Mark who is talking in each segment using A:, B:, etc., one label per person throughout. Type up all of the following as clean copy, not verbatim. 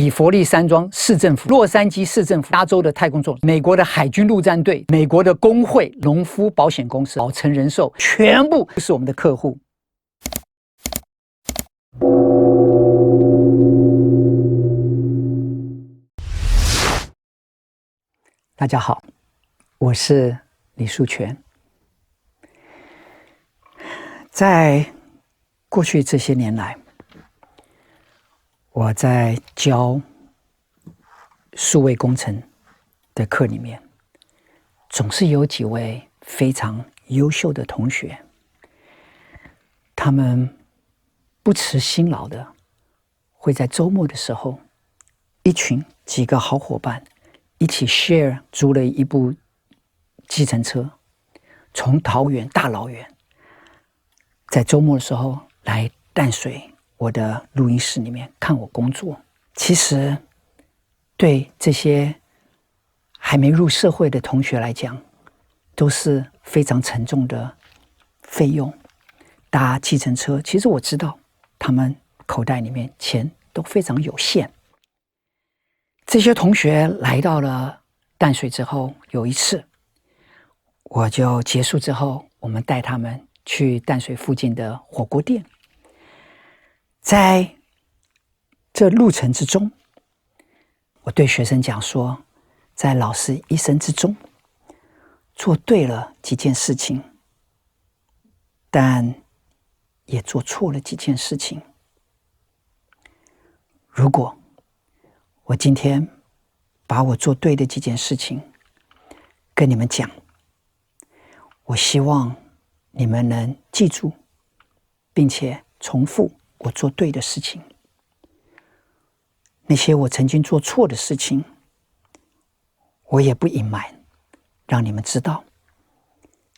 A: 比佛利山庄市政府、洛杉矶市政府、加州的太空总署、美国的海军陆战队、美国的工会、农夫保险公司、宝成人寿，全部是我们的客户。大家好，我是李树全。在过去这些年来，我在教数位工程的课里面，总是有几位非常优秀的同学，他们不辞辛劳的会在周末的时候，几个好伙伴一起 share 租了一部计程车，从桃园大老远，在周末的时候来淡水我的录音室里面看我工作。其实对这些还没入社会的同学来讲，都是非常沉重的费用。搭计程车，其实我知道他们口袋里面钱都非常有限。这些同学来到了淡水之后，有一次我就结束之后，我们带他们去淡水附近的火锅店。在这路程之中，我对学生讲说，在老师一生之中做对了几件事情，但也做错了几件事情。如果我今天把我做对的几件事情跟你们讲，我希望你们能记住，并且重复我做对的事情。那些我曾经做错的事情，我也不隐瞒，让你们知道。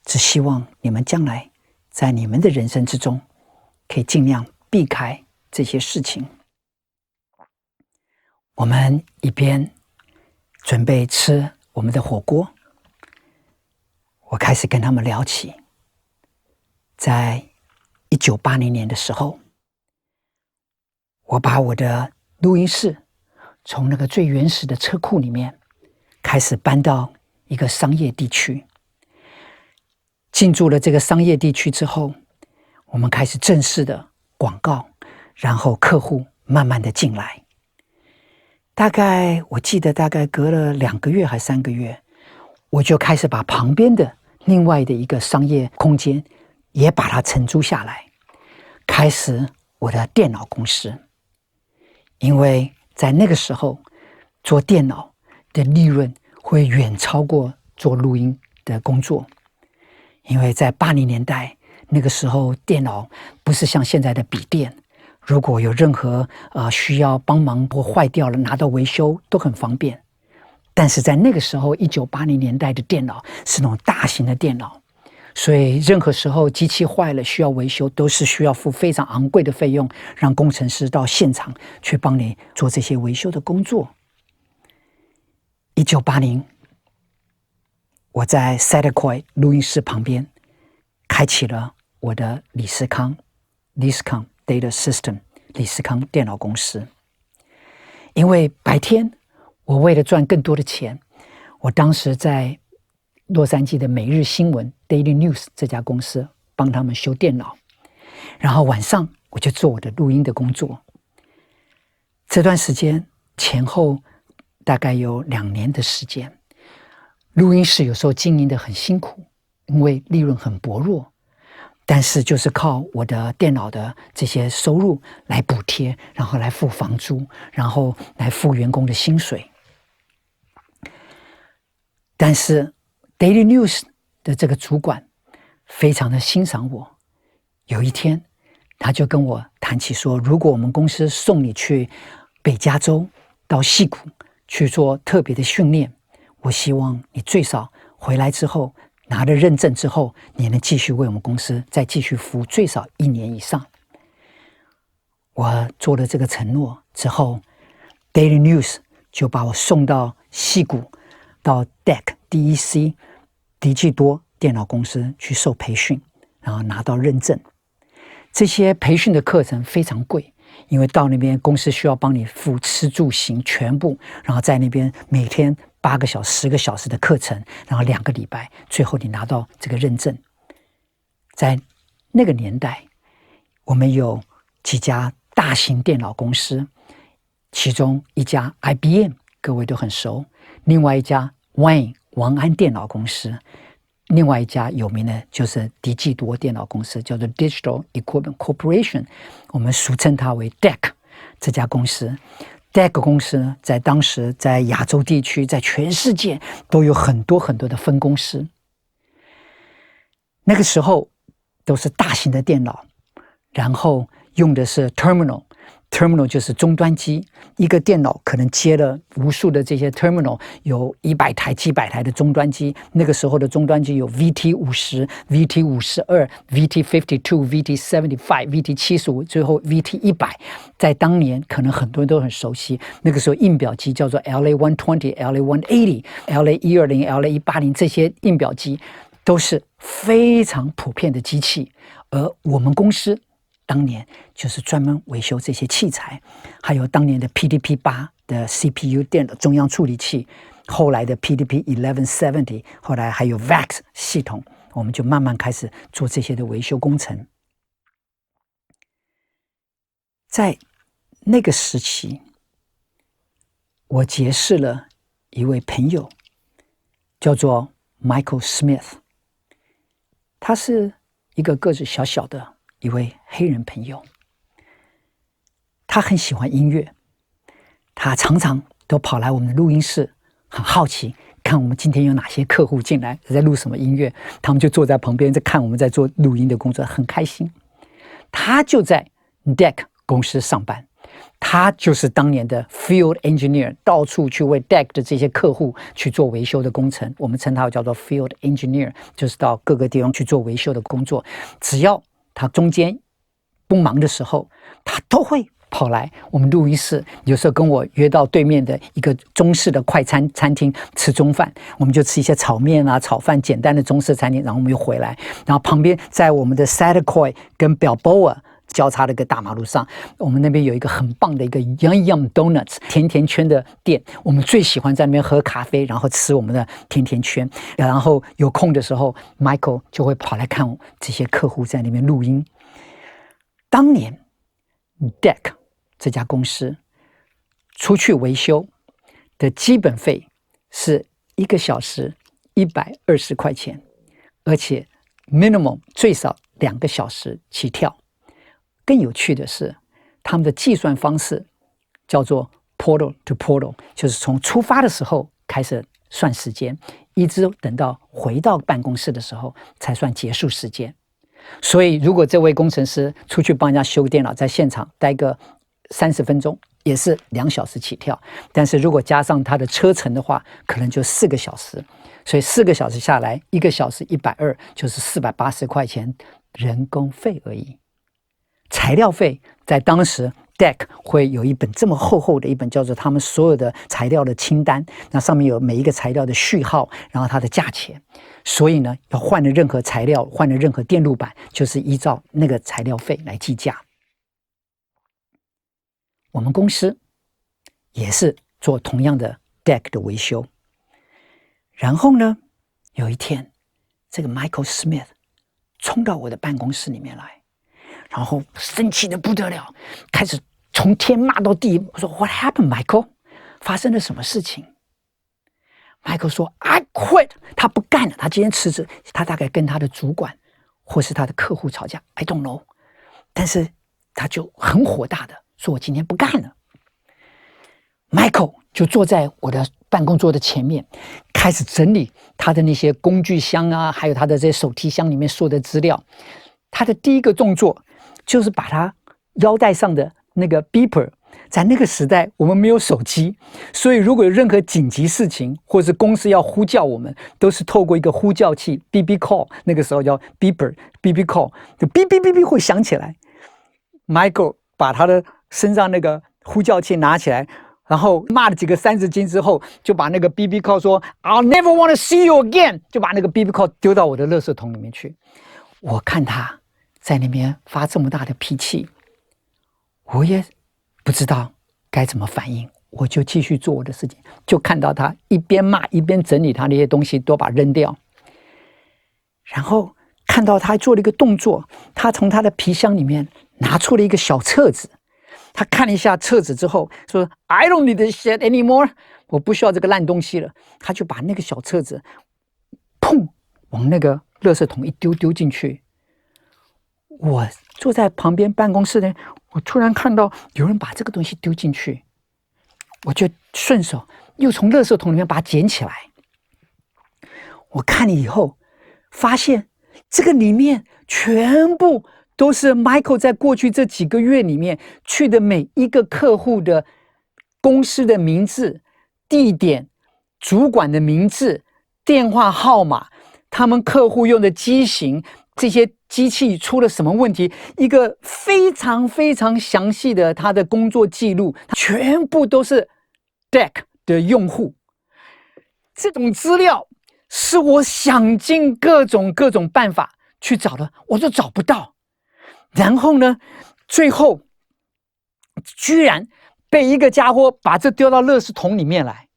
A: 只希望你们将来在你们的人生之中，可以尽量避开这些事情。我们一边准备吃我们的火锅，我开始跟他们聊起，在1980年的时候，我把我的录音室从那个最原始的车库里面开始搬到一个商业地区。进驻了这个商业地区之后，我们开始正式的广告，然后客户慢慢的进来。我记得大概隔了2个月还3个月，我就开始把旁边的另外的一个商业空间也把它承租下来，开始我的电脑公司。因为在那个时候做电脑的利润会远超过做录音的工作。因为在80年代那个时候，电脑不是像现在的笔电，如果有任何需要帮忙或坏掉了，拿到维修都很方便。但是在那个时候，1980年代的电脑是那种大型的电脑，所以任何时候机器坏了需要维修，都是需要付非常昂贵的费用，让工程师到现场去帮你做这些维修的工作。1980，我在 Setacoy 录音室旁边开启了我的李斯康 Data System 李斯康电脑公司。因为白天我为了赚更多的钱，我当时在洛杉矶的每日新闻 Daily News 这家公司帮他们修电脑，然后晚上我就做我的录音的工作。这段时间前后大概有2年的时间，录音室有时候经营得很辛苦，因为利润很薄弱，但是就是靠我的电脑的这些收入来补贴，然后来付房租，然后来付员工的薪水。但是 Daily News 的这个主管非常的欣赏我，有一天他就跟我谈起说，如果我们公司送你去北加州到矽谷去做特别的训练，我希望你最少回来之后拿了认证之后，你能继续为我们公司再继续服务最少1年以上。我做了这个承诺之后， Daily News 就把我送到矽谷，到 DEC 迪基多电脑公司去受培训，然后拿到认证。这些培训的课程非常贵，因为到那边公司需要帮你付吃住行全部，然后在那边每天8个小时、10个小时的课程，然后2个礼拜，最后你拿到这个认证。在那个年代，我们有几家大型电脑公司，其中一家 IBM， 各位都很熟，另外一家 Wayne 王安电脑公司，另外一家有名的就是迪基多电脑公司，叫做 Digital Equipment Corporation， 我们俗称它为 DEC 这家公司。DEC 公司呢，在当时在亚洲地区，在全世界都有很多很多的分公司。那个时候都是大型的电脑，然后用的是 terminal 就是终端机，一个电脑可能接了无数的这些 terminal， 有100台、几百台的终端机。那个时候的终端机有 VT50、VT52、VT52、VT75、VT75， 最后 VT100。在当年，可能很多人都很熟悉。那个时候印表机叫做 LA120、LA180、LA120、LA180，这些印表机都是非常普遍的机器，而我们公司当年就是专门维修这些器材，还有当年的 PDP-8 的 CPU 电脑中央处理器，后来的 PDP-1170， 后来还有 VAX 系统，我们就慢慢开始做这些的维修工程。在那个时期，我结识了一位朋友，叫做 Michael Smith， 他是一个个子小小的一位黑人朋友，他很喜欢音乐，他常常都跑来我们的录音室，很好奇看我们今天有哪些客户进来，在录什么音乐，他们就坐在旁边在看我们在做录音的工作，很开心。他就在 DEC 公司上班，他就是当年的 Field Engineer， 到处去为 DEC 的这些客户去做维修的工程，我们称他叫做 Field Engineer， 就是到各个地方去做维修的工作。只要他中间不忙的时候，他都会跑来我们录音室，有时候跟我约到对面的一个中式的快餐餐厅吃中饭，我们就吃一些炒面啊、炒饭，简单的中式餐厅，然后我们又回来，然后旁边在我们的 Saticoy 跟 Balboa交叉的一个大马路上，我们那边有一个很棒的一个 Yum Yum Donuts 甜甜圈的店，我们最喜欢在那边喝咖啡，然后吃我们的甜甜圈。然后有空的时候 ，Michael 就会跑来看这些客户在那边录音。当年 DEC 这家公司出去维修的基本费是1个小时120块钱，而且 minimum 最少2个小时起跳。更有趣的是，他们的计算方式叫做 portal to portal， 就是从出发的时候开始算时间，一直等到回到办公室的时候才算结束时间。所以如果这位工程师出去帮人家修电脑，在现场待个30分钟，也是2小时起跳。但是如果加上他的车程的话，可能就4个小时。所以4个小时下来，1个小时120，就是480块钱人工费而已。材料费在当时 DEC 会有一本这么厚厚的一本，叫做他们所有的材料的清单，那上面有每一个材料的序号，然后它的价钱。所以呢，要换的任何材料，换的任何电路板，就是依照那个材料费来计价。我们公司也是做同样的 DEC 的维修。然后呢，有一天，这个 Michael Smith 冲到我的办公室里面来，然后生气得不得了，开始从天骂到地。我说 What happened, Michael？ 发生了什么事情？ Michael 说 I quit， 他不干了，他今天辞职。他大概跟他的主管或是他的客户吵架 I don't know， 但是他就很火大的说我今天不干了。 Michael 就坐在我的办公桌的前面，开始整理他的那些工具箱啊，还有他的这些手提箱里面所有的资料。他的第一个动作就是把他腰带上的那个 beeper， 在那个时代我们没有手机，所以如果有任何紧急事情或是公司要呼叫我们，都是透过一个呼叫器 BB call， 那个时候叫 beeper BB call， 就哔哔哔哔会响起来。 Michael 把他的身上那个呼叫器拿起来，然后骂了几个30斤之后，就把那个 BB call 说 I'll never want to see you again， 就把那个 BB call 丢到我的垃圾桶里面去。我看他在那边发这么大的脾气，我也不知道该怎么反应，我就继续做我的事情，就看到他一边骂一边整理他那些东西，都把扔掉。然后看到他做了一个动作，他从他的皮箱里面拿出了一个小册子，他看了一下册子之后说 I don't need this shit anymore， 我不需要这个烂东西了。他就把那个小册子砰往那个垃圾桶一丢进去。我坐在旁边办公室呢，我突然看到有人把这个东西丢进去，我就顺手又从垃圾桶里面把它捡起来。我看了以后发现这个里面全部都是 Michael 在过去这几个月里面去的每一个客户的公司的名字、地点、主管的名字、电话号码，他们客户用的机型，这些机器出了什么问题，一个非常非常详细的他的工作记录，全部都是 DEC 的用户。这种资料是我想尽各种办法去找的，我都找不到。然后呢，最后居然被一个家伙把这丢到垃圾桶里面来。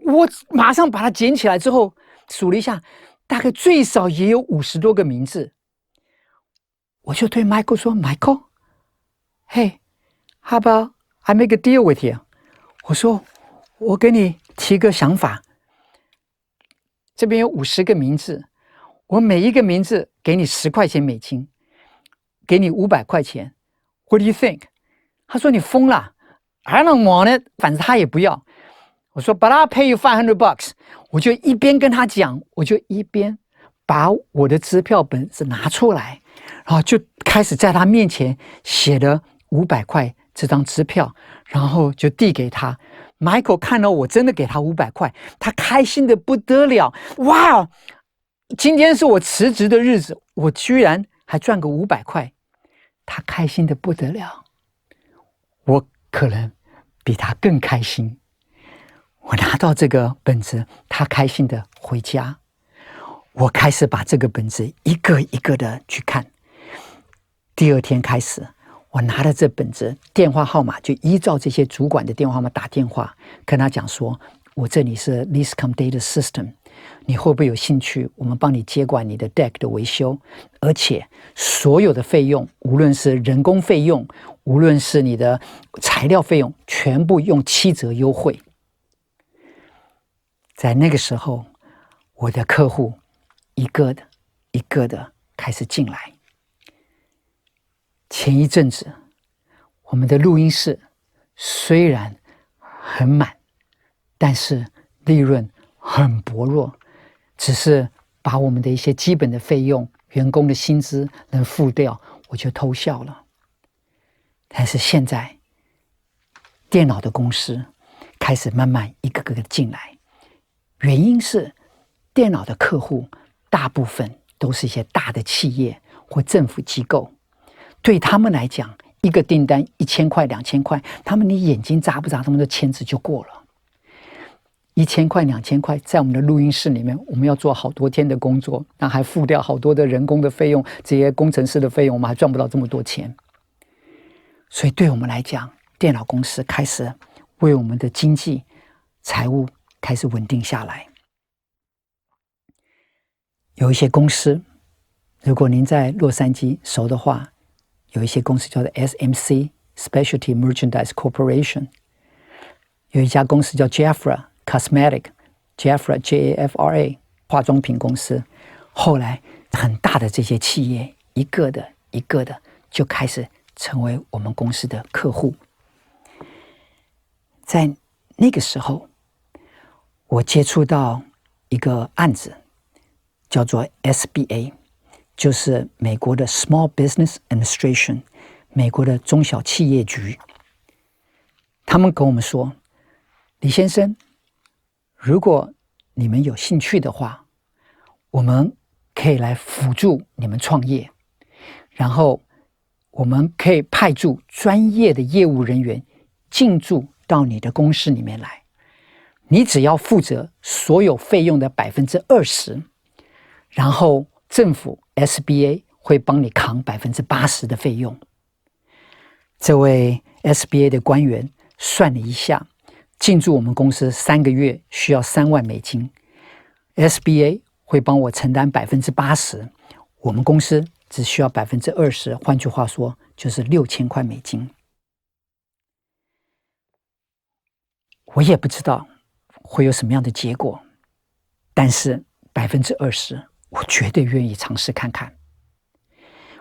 A: 我马上把它捡起来之后数了一下，大概最少也有50多个名字。我就对 Michael 说 Michael Hey how about I make a deal with you， 我说我给你提个想法，这边有50个名字，我每一个名字给你10块钱美金，给你500块钱。 What do you think？ 他说你疯了， I don't want it， 反正他也不要。我说 But I'll pay you $500 bucks。 我就一边跟他讲，我就一边把我的支票本子拿出来，然后就开始在他面前写了500块这张支票，然后就递给他。Michael 看到我真的给他500块，他开心的不得了。哇，今天是我辞职的日子，我居然还赚个500块，他开心的不得了。我可能比他更开心。我拿到这个本子，他开心的回家。我开始把这个本子一个一个的去看。第二天开始，我拿了这本子，电话号码就依照这些主管的电话号码打电话，跟他讲说，我这里是 Leasecom Data System， 你会不会有兴趣？我们帮你接管你的 DEC 的维修，而且所有的费用，无论是人工费用，无论是你的材料费用，全部用7折优惠。在那个时候，我的客户一个的一个的开始进来。前一阵子，我们的录音室虽然很满，但是利润很薄弱，只是把我们的一些基本的费用、员工的薪资能付掉，我就偷笑了。但是现在，电脑的公司开始慢慢一个个的进来。原因是电脑的客户大部分都是一些大的企业或政府机构，对他们来讲，一个订单1000块、2000块，他们你眼睛眨不眨，他们的签字就过了。1000块、2000块，在我们的录音室里面，我们要做好多天的工作，那还付掉好多的人工的费用，这些工程师的费用，我们还赚不到这么多钱。所以对我们来讲，电脑公司开始为我们的经济、财务开始稳定下来。有一些公司，如果您在洛杉矶熟的话，有一些公司叫做 SMC Specialty Merchandise Corporation， 有一家公司叫 Jafra Cosmetic， Jafra Jafra 化妆品公司。后来很大的这些企业，一个的一个的就开始成为我们公司的客户。在那个时候，我接触到一个案子，叫做 SBA， 就是美国的 Small Business Administration， 美国的中小企业局。他们跟我们说，李先生，如果你们有兴趣的话，我们可以来辅助你们创业，然后我们可以派驻专业的业务人员进驻到你的公司里面来，你只要负责所有费用的20%，然后政府 SBA 会帮你扛80%的费用。这位 SBA 的官员算了一下，进驻我们公司3个月需要3万美金， SBA 会帮我承担80%，我们公司只需要20%，换句话说就是6000块美金。我也不知道会有什么样的结果，但是20%我绝对愿意尝试看看。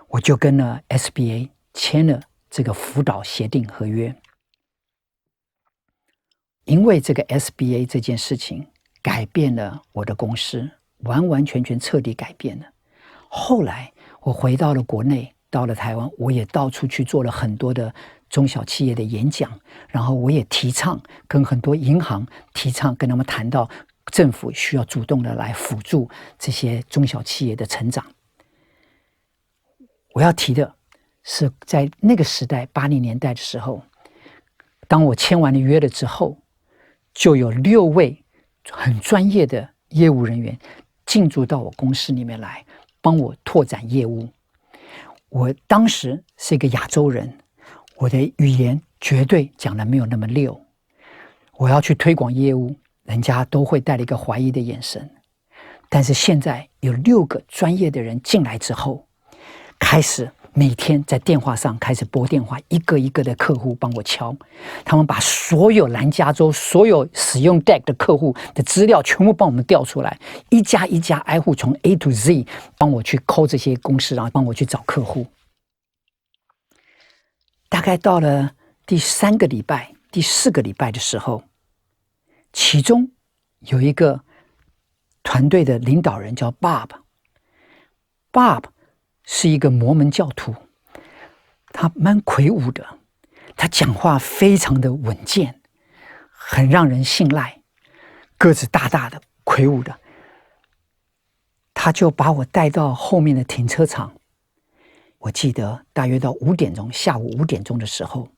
A: 我就跟了 SBA 签了这个辅导协定合约。因为这个 SBA 这件事情改变了我的公司，完完全全彻底改变了。后来我回到了国内，到了台湾，我也到处去做了很多的中小企业的演讲，然后我也提倡跟很多银行提倡，跟他们谈到政府需要主动的来辅助这些中小企业的成长。我要提的是，在那个时代80年代的时候，当我签完了约了之后，就有6位很专业的业务人员进驻到我公司里面来，帮我拓展业务。我当时是一个亚洲人，我的语言绝对讲得没有那么溜，我要去推广业务，人家都会带了一个怀疑的眼神。但是现在有6个专业的人进来之后，开始每天在电话上开始拨电话，一个一个的客户帮我敲，他们把所有南加州所有使用 DEC 的客户的资料全部帮我们调出来，一家一家挨户从 A to Z 帮我去call这些公司，然后帮我去找客户。大概到了第3个礼拜、第4个礼拜的时候，其中有一个团队的领导人叫 Bob 是一个摩门教徒，他蛮魁梧的，他讲话非常的稳健，很让人信赖，个子大大的，魁梧的。他就把我带到后面的停车场，我记得大约到5点钟，下午5点钟的时候，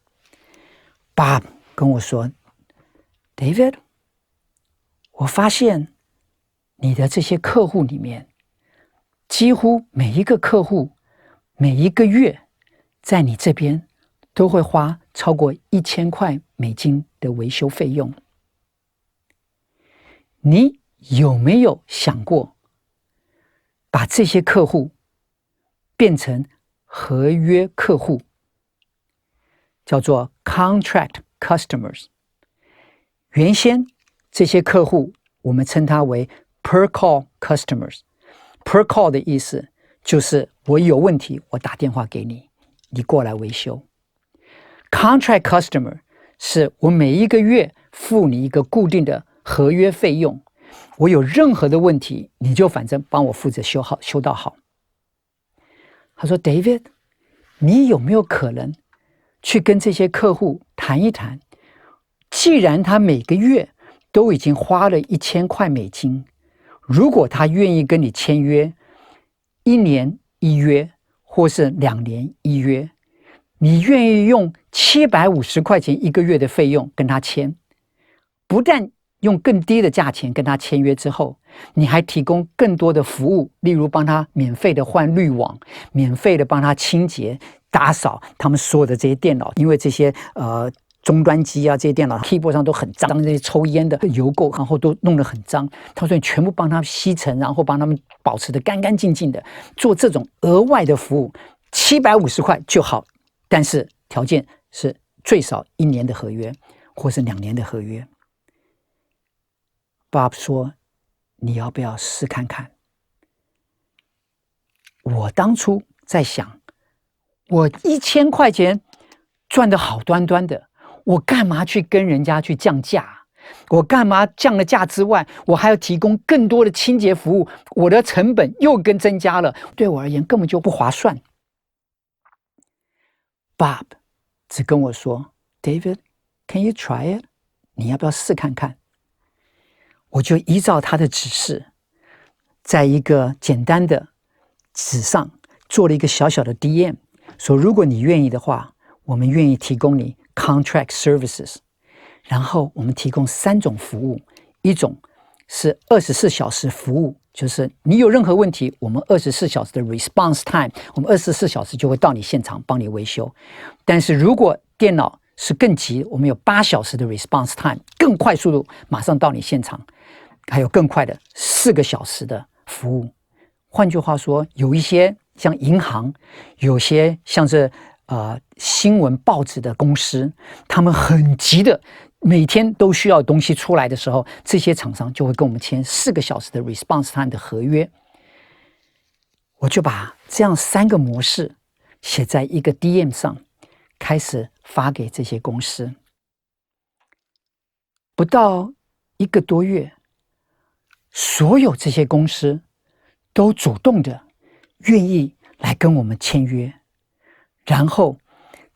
A: Bob 跟我说 David， 我发现你的这些客户里面，几乎每一个客户每一个月在你这边都会花超过1000块美金的维修费用。你有没有想过把这些客户变成合约客户，叫做 contract customers？ 原先这些客户我们称它为 per call customers。Per call 的意思就是我有问题，我打电话给你，你过来维修。Contract customer 是我每一个月付你一个固定的合约费用，我有任何的问题，你就反正帮我负责修好，修到好。他说 David， 你有没有可能去跟这些客户谈一谈，既然他每个月都已经花了1000块美金，如果他愿意跟你签约，1年1约，或是2年1约，你愿意用750块钱1个月的费用跟他签，不但用更低的价钱跟他签约之后，你还提供更多的服务，例如帮他免费的换滤网，免费的帮他清洁打扫他们所有的这些电脑，因为这些终端机啊，这些电脑 keyboard 上都很脏，这些抽烟的油垢，然后都弄得很脏。他说你全部帮他们吸尘，然后帮他们保持得干干净净的，做这种额外的服务，750块就好，但是条件是最少1年的合约，或是2年的合约。Bob 说你要不要试看看？我当初在想，我1000块钱赚得好端端的，我干嘛去跟人家去降价？我干嘛降了价之外，我还要提供更多的清洁服务，我的成本又更增加了，对我而言根本就不划算。Bob 只跟我说 David, can you try it？ 你要不要试看看？我就依照他的指示，在一个简单的纸上做了一个小小的 DM， 说如果你愿意的话，我们愿意提供你 contract services， 然后我们提供3种服务，一种是24小时服务就是你有任何问题，我们24小时的 response time， 我们24小时就会到你现场帮你维修。但是如果电脑是更急，我们有8小时的 response time， 更快速度马上到你现场，还有更快的4个小时的服务。换句话说，有一些像银行，有些像是新闻报纸的公司，他们很急的每天都需要东西出来的时候，这些厂商就会跟我们签4个小时的 response time 的合约。我就把这样3个模式写在一个 DM 上，开始发给这些公司。不到1个多月，所有这些公司都主动的愿意来跟我们签约，然后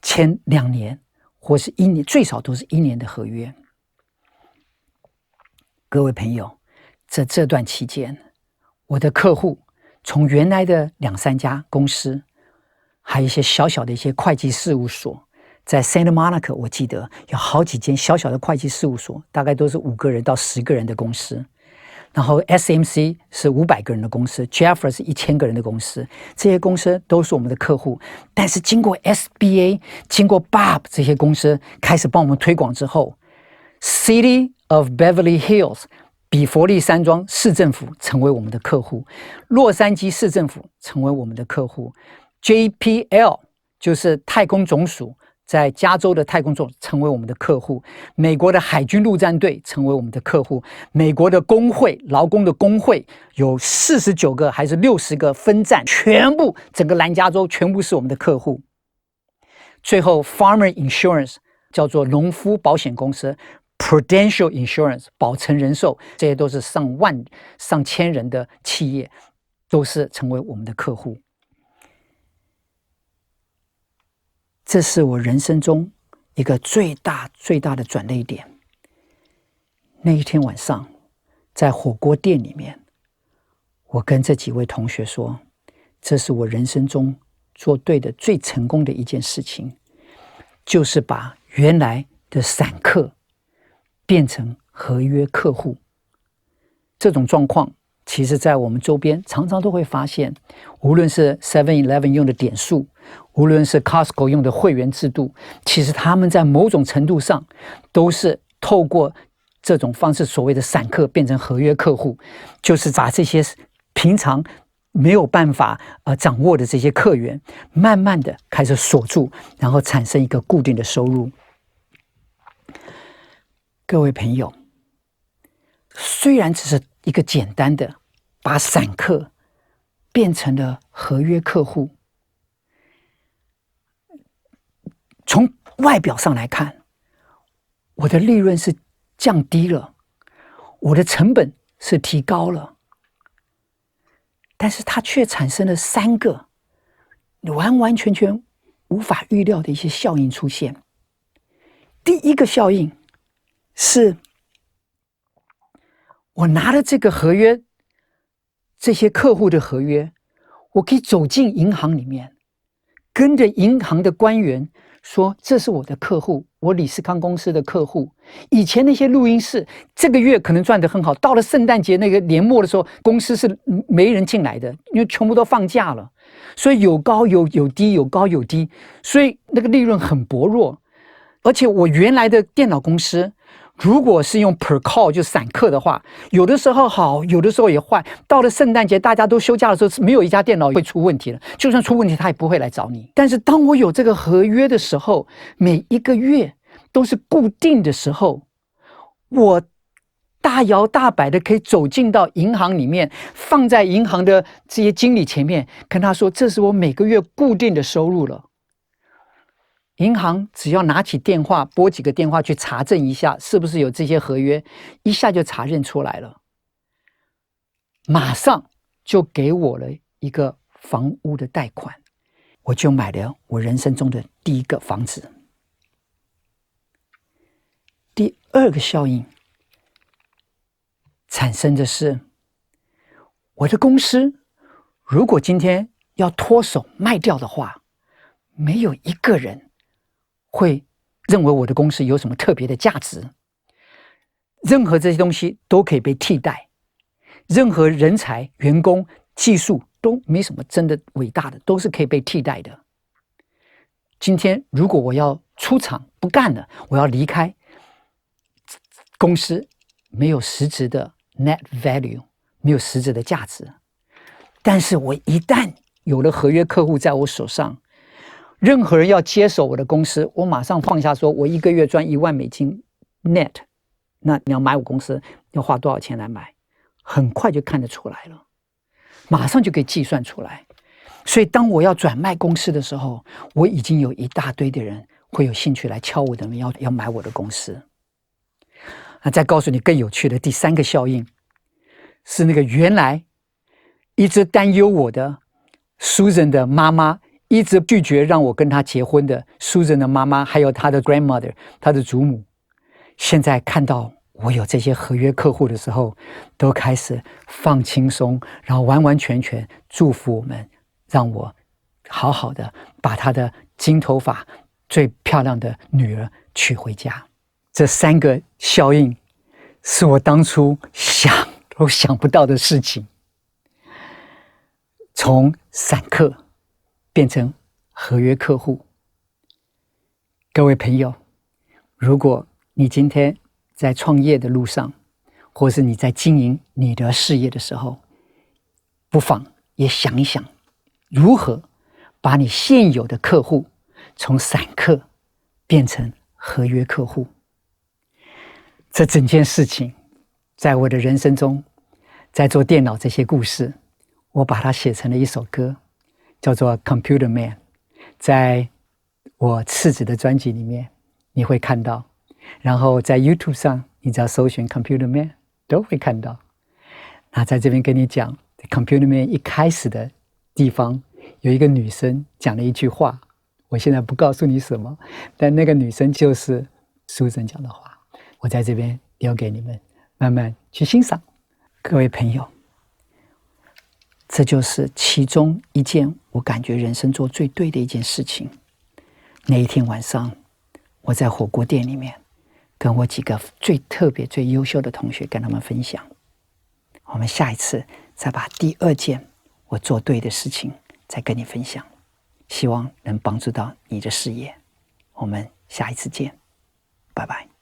A: 签2年或是1年，最少都是1年的合约。各位朋友，在这段期间，我的客户从原来的2-3家公司，还有一些小小的一些会计事务所，在 Santa Monica 我记得有好几间小小的会计事务所，大概都是5个人到10个人的公司。然后 SMC 是500个人的公司， Jeffrey 是1000个人的公司，这些公司都是我们的客户。但是经过 SBA 经过 Bob 这些公司开始帮我们推广之后， City of Beverly Hills 比佛利山庄市政府成为我们的客户，洛杉矶市政府成为我们的客户， JPL 就是太空总署，在加州的太空总署成为我们的客户，美国的海军陆战队成为我们的客户，美国的工会，劳工的工会有49个还是60个分站，全部整个南加州全部是我们的客户。最后 Farmer Insurance 叫做农夫保险公司， Prudential Insurance 保诚人寿，这些都是上万上千人的企业，都是成为我们的客户。这是我人生中一个最大的转捩点。那一天晚上，在火锅店里面，我跟这几位同学说，这是我人生中做对的最成功的一件事情，就是把原来的散客变成合约客户。这种状况其实在我们周边常常都会发现，无论是 7-Eleven 用的点数，无论是 Costco 用的会员制度，其实他们在某种程度上都是透过这种方式，所谓的散客变成合约客户，就是把这些平常没有办法掌握的这些客源，慢慢的开始锁住，然后产生一个固定的收入。各位朋友，虽然只是一个简单的把散客变成了合约客户，从外表上来看，我的利润是降低了，我的成本是提高了，但是它却产生了3个完完全全无法预料的一些效应出现。第一个效应是，我拿了这个合约，这些客户的合约，我可以走进银行里面，跟着银行的官员说，这是我的客户，我李世康公司的客户。以前那些录音室这个月可能赚得很好，到了圣诞节那个年末的时候，公司是没人进来的，因为全部都放假了，所以有高有低，有高有低，所以那个利润很薄弱。而且我原来的电脑公司，如果是用 per call 就散客的话，有的时候好，有的时候也坏。到了圣诞节大家都休假的时候，没有一家电脑会出问题了，就算出问题他也不会来找你。但是当我有这个合约的时候，每一个月都是固定的时候，我大摇大摆的可以走进到银行里面，放在银行的这些经理前面，跟他说，这是我每个月固定的收入了。银行只要拿起电话拨几个电话去查证一下是不是有这些合约，一下就查认出来了，马上就给我了一个房屋的贷款，我就买了我人生中的第一个房子。第二个效应产生的是，我的公司如果今天要脱手卖掉的话，没有一个人会认为我的公司有什么特别的价值，任何这些东西都可以被替代。任何人才、员工、技术都没什么真的伟大的，都是可以被替代的。今天如果我要出场不干了，我要离开公司，没有实质的 net value， 没有实质的价值。但是我一旦有了合约客户在我手上，任何人要接手我的公司，我马上放下说，我一个月赚1万美金 net， 那你要买我公司要花多少钱来买？很快就看得出来了，马上就可以计算出来。所以当我要转卖公司的时候，我已经有一大堆的人会有兴趣来敲我的门，要买我的公司。那再告诉你更有趣的第3个效应，是那个原来一直担忧我的 Susan 的妈妈，一直拒绝让我跟她结婚的 Susan 的妈妈，还有她的 grandmother， 她的祖母，现在看到我有这些合约客户的时候，都开始放轻松，然后完完全全祝福我们，让我好好的把她的金头发最漂亮的女儿娶回家。这3个效应是我当初想都想不到的事情，从散客变成合约客户。各位朋友，如果你今天在创业的路上，或是你在经营你的事业的时候，不妨也想一想，如何把你现有的客户从散客变成合约客户。这整件事情在我的人生中，在做电脑这些故事，我把它写成了一首歌，叫做 Computer Man。 在我次子的专辑里面你会看到，然后在 YouTube 上你只要搜寻 Computer Man 都会看到。那在这边跟你讲 Computer Man 一开始的地方，有一个女生讲了一句话，我现在不告诉你什么，但那个女生就是 Susan 讲的话，我在这边留给你们慢慢去欣赏。各位朋友，这就是其中一件我感觉人生做最对的一件事情。那一天晚上，我在火锅店里面跟我几个最特别最优秀的同学跟他们分享，我们下一次再把第2件我做对的事情再跟你分享，希望能帮助到你的事业。我们下一次见，拜拜。